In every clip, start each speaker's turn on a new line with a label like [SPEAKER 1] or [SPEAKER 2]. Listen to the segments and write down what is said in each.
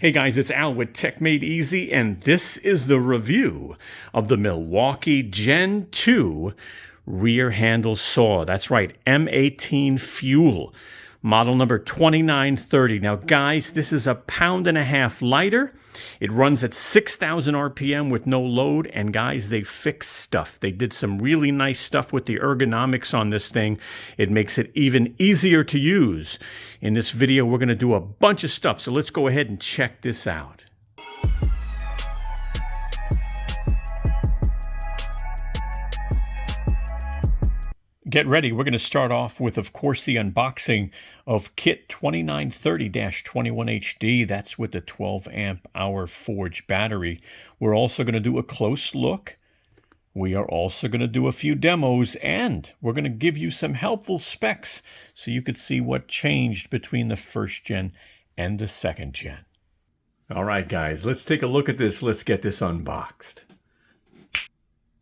[SPEAKER 1] Hey guys, it's Al with techmadeezy, and this is the review of the Milwaukee Gen 2 rear handle saw. That's right, M18 fuel, model number 2930. Now guys, this is 1.5 pounds lighter. It runs at 6,000 RPM with no load, and guys, they fixed stuff. They did some really nice stuff with the ergonomics on this thing. It makes it even easier to use. In this video, we're going to do a bunch of stuff, so let's go ahead and check this out. Get ready. We're going to start off with, of course, the unboxing of kit 2930-21HD. That's with the 12 amp hour Forge battery. We're also going to do a close look. We are also going to do a few demos, and we're going to give you some helpful specs so you could see what changed between the first gen and the second gen. All right, guys, let's take a look at this. Let's get this unboxed.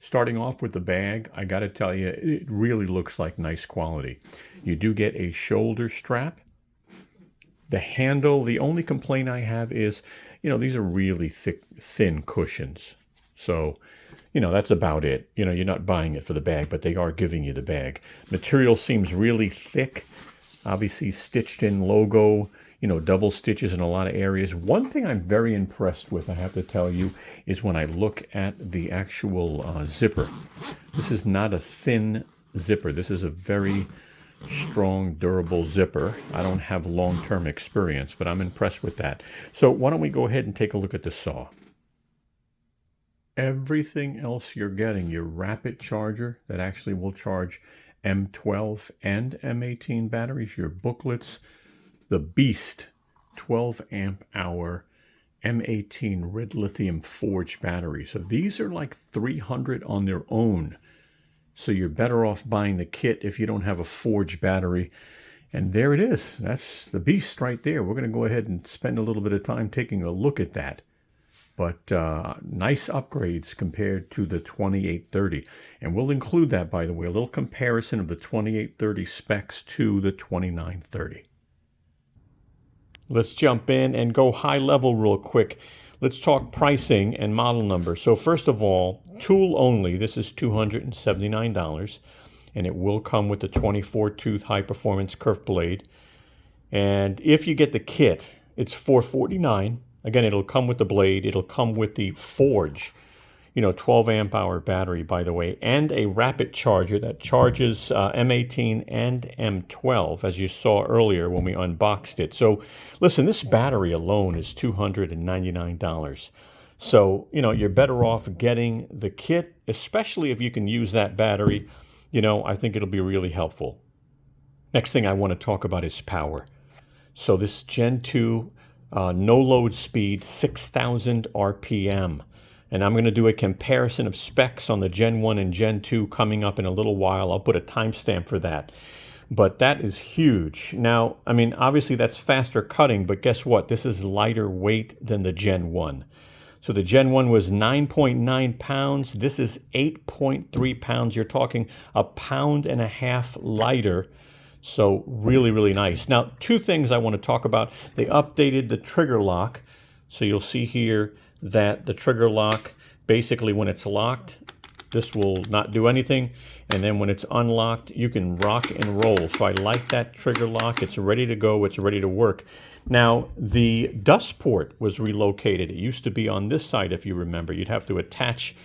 [SPEAKER 1] Starting off with the bag, I got to tell you, it really looks like nice quality. You do get a shoulder strap. The handle, the only complaint I have is, these are really thick, thin cushions. So, that's about it. You're not buying it for the bag, but they are giving you the bag. Material seems really thick. Obviously stitched in logo, double stitches in a lot of areas. One thing I'm very impressed with, I have to tell you, is when I look at the actual zipper. This is not a thin zipper. This is a very strong, durable zipper. I don't have long-term experience, but I'm impressed with that. So why don't we go ahead and take a look at the saw. Everything else you're getting, your rapid charger that actually will charge M12 and M18 batteries, your booklets, the Beast 12 amp hour M18 red lithium Forge battery. So these are like $300 on their own. So you're better off buying the kit if you don't have a Forge battery. And there it is. That's the Beast right there. We're going to go ahead and spend a little bit of time taking a look at that. But nice upgrades compared to the 2830. And we'll include that, by the way, a little comparison of the 2830 specs to the 2930. Let's jump in and go high level real quick. Let's talk pricing and model number. So first of all, tool only, this is $279, and it will come with the 24-tooth high performance kerf blade. And if you get the kit, it's $449. Again, it'll come with the blade, it'll come with the Forge, 12 amp hour battery, by the way, and a rapid charger that charges M18 and M12, as you saw earlier when we unboxed it. So listen, this battery alone is $299. So, you're better off getting the kit, especially if you can use that battery. I think it'll be really helpful. Next thing I want to talk about is power. So this Gen 2, no load speed, 6,000 RPM. And I'm going to do a comparison of specs on the Gen 1 and Gen 2 coming up in a little while. I'll put a timestamp for that. But that is huge. Now, obviously that's faster cutting, but guess what? This is lighter weight than the Gen 1. So the Gen 1 was 9.9 pounds. This is 8.3 pounds. You're talking 1.5 pounds lighter. So really, really nice. Now, two things I want to talk about. They updated the trigger lock. So you'll see here that the trigger lock, basically when it's locked, this will not do anything. And then when it's unlocked, you can rock and roll. So I like that trigger lock. It's ready to go. It's ready to work. Now, the dust port was relocated. It used to be on this side, if you remember. You'd have to attach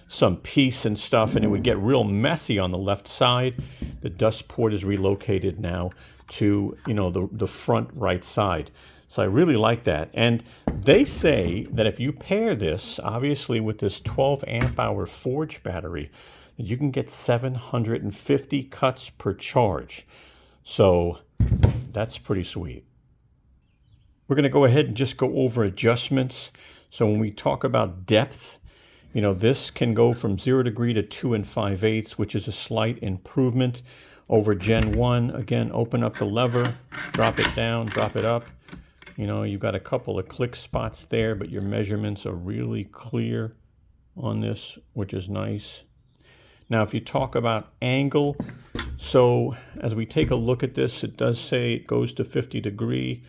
[SPEAKER 1] some piece and stuff, and it would get real messy on the left side. The dust port is relocated now to, the front right side. So I really like that. And they say that if you pair this, obviously, with this 12 amp hour Forge battery, that you can get 750 cuts per charge. So that's pretty sweet. We're going to go ahead and just go over adjustments. So when we talk about depth, this can go from 0 degree to 2 5/8, which is a slight improvement over Gen 1. Again, open up the lever, drop it down, drop it up. You've got a couple of click spots there, but your measurements are really clear on this, which is nice. Now, if you talk about angle, so as we take a look at this, it does say it goes to 50 degree.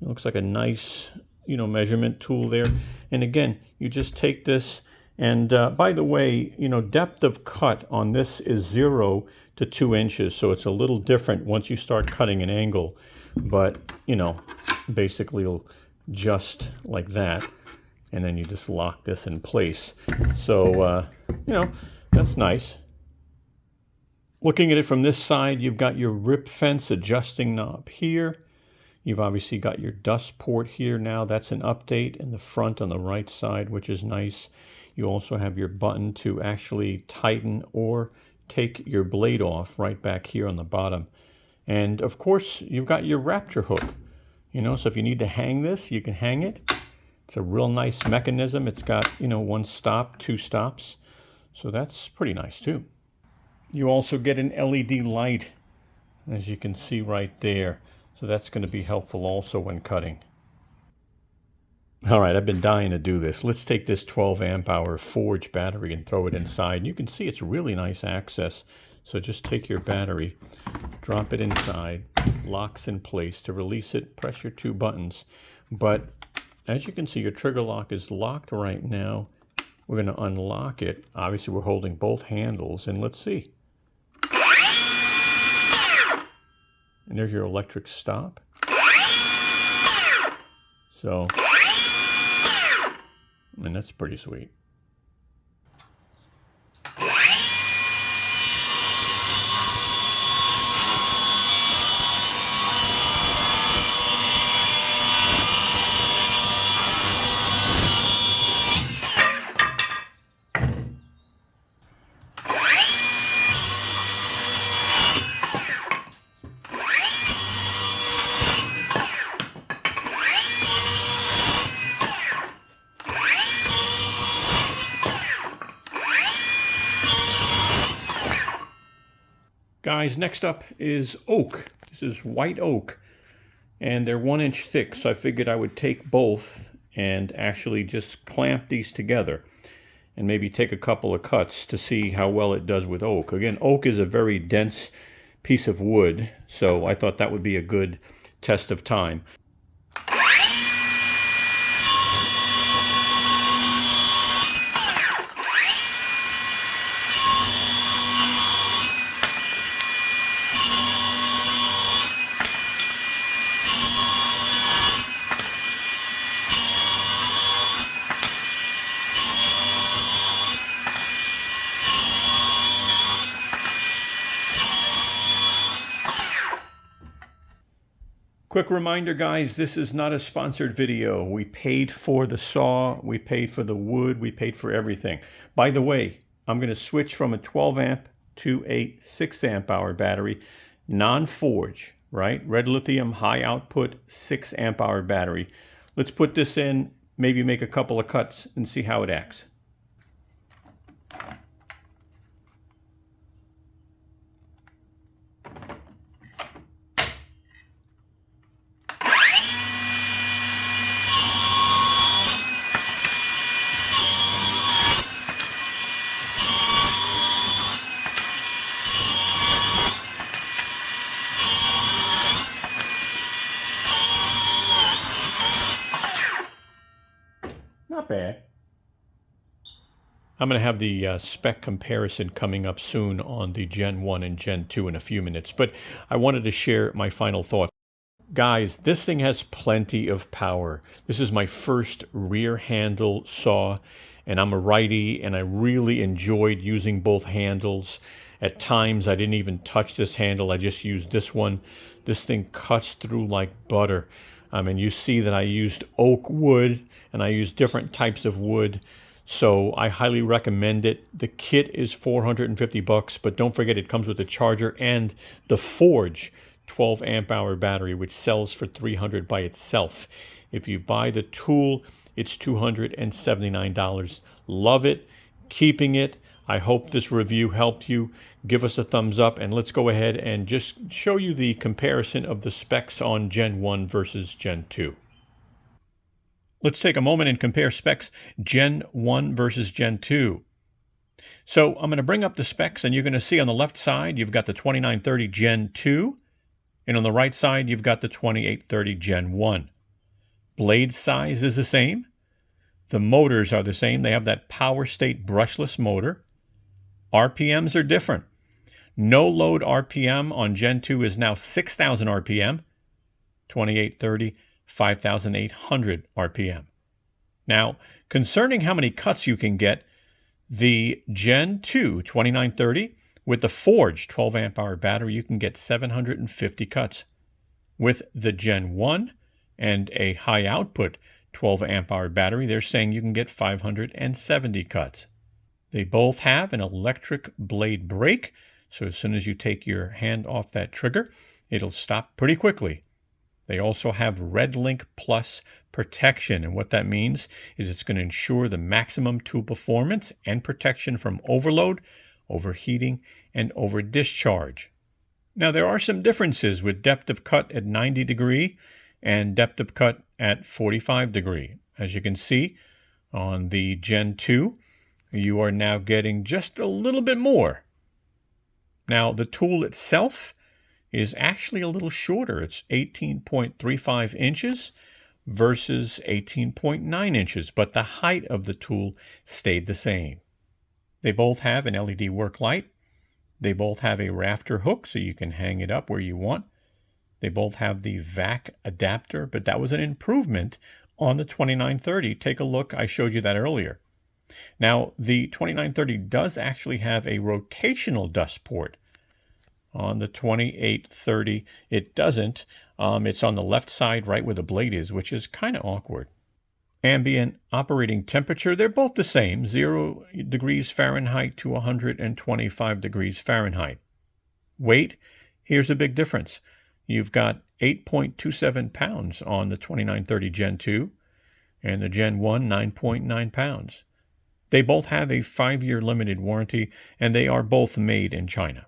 [SPEAKER 1] It looks like a nice measurement tool there. And again, you just take this, and by the way, depth of cut on this is 0 to 2 inches, so it's a little different once you start cutting an angle. But basically you'll just like that, and then you just lock this in place. So that's nice. Looking at it from this side, you've got your rip fence adjusting knob here. You've obviously got your dust port here now. That's an update in the front on the right side, which is nice. You also have your button to actually tighten or take your blade off right back here on the bottom. And of course, you've got your rapture hook. So if you need to hang this, you can hang it. It's a real nice mechanism. It's got, 1 stop, 2 stops. So that's pretty nice too. You also get an LED light, as you can see right there. So that's going to be helpful also when cutting. All right, I've been dying to do this. Let's take this 12 amp hour Forge battery and throw it inside. You can see it's really nice access. So just take your battery, drop it inside, locks in place. To release it, press your 2 buttons. But as you can see, your trigger lock is locked right now. We're going to unlock it. Obviously, we're holding both handles, and let's see. And there's your electric stop. So, and that's pretty sweet. Guys, next up is oak. This is white oak, and they're 1 inch thick, so I figured I would take both and actually just clamp these together and maybe take a couple of cuts to see how well it does with oak. Again, oak is a very dense piece of wood, so I thought that would be a good test of time. Quick reminder, guys, this is not a sponsored video. We paid for the saw, we paid for the wood, we paid for everything. By the way, I'm going to switch from a 12 amp to a 6 amp hour battery, non-forge, right? Red lithium, high output, 6 amp hour battery. Let's put this in, maybe make a couple of cuts and see how it acts. Not bad. I'm going to have the spec comparison coming up soon on the Gen 1 and Gen 2 in a few minutes, but I wanted to share my final thoughts. Guys, this thing has plenty of power. This is my first rear handle saw, and I'm a righty, and I really enjoyed using both handles. At times, I didn't even touch this handle. I just used this one. This thing cuts through like butter. And you see that I used oak wood, and I used different types of wood. So I highly recommend it. The kit is $450, but don't forget it comes with the charger and the Forge 12 amp hour battery, which sells for $300 by itself. If you buy the tool, it's $279. Love it, keeping it. I hope this review helped you. Give us a thumbs up, and let's go ahead and just show you the comparison of the specs on Gen 1 versus Gen 2. Let's take a moment and compare specs Gen 1 versus Gen 2. So I'm going to bring up the specs, and you're going to see on the left side, you've got the 2930 Gen 2, and on the right side, you've got the 2830 Gen 1. Blade size is the same. The motors are the same. They have that power state brushless motor. RPMs are different. No load RPM on Gen 2 is now 6,000 RPM. 2830, 5,800 RPM. Now, concerning how many cuts you can get, the Gen 2 2930 with the forged 12 amp hour battery, you can get 750 cuts. With the Gen 1 and a high output 12 amp hour battery, they're saying you can get 570 cuts. They both have an electric blade brake, so as soon as you take your hand off that trigger, it'll stop pretty quickly. They also have RedLink Plus protection, and what that means is it's going to ensure the maximum tool performance and protection from overload, overheating, and over discharge. Now, there are some differences with depth of cut at 90 degree and depth of cut at 45 degree. As you can see on the Gen 2, you are now getting just a little bit more. Now, the tool itself is actually a little shorter. It's 18.35 inches versus 18.9 inches, but the height of the tool stayed the same. They both have an LED work light. They both have a rafter hook, so you can hang it up where you want. They both have the VAC adapter, but that was an improvement on the 2930. Take a look. I showed you that earlier. Now, the 2930 does actually have a rotational dust port. On the 2830, it doesn't. It's on the left side, right where the blade is, which is kind of awkward. Ambient operating temperature, they're both the same, 0 degrees Fahrenheit to 125 degrees Fahrenheit. Weight, here's a big difference. You've got 8.27 pounds on the 2930 Gen 2, and the Gen 1, 9.9 pounds. They both have a 5-year limited warranty, and they are both made in China.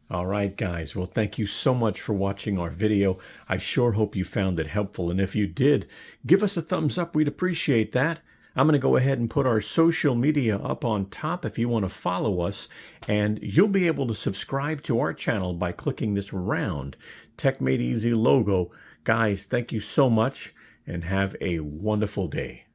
[SPEAKER 1] All right, guys. Well, thank you so much for watching our video. I sure hope you found it helpful. And if you did, give us a thumbs up. We'd appreciate that. I'm going to go ahead and put our social media up on top if you want to follow us. And you'll be able to subscribe to our channel by clicking this round Tech Made Easy logo. Guys, thank you so much and have a wonderful day.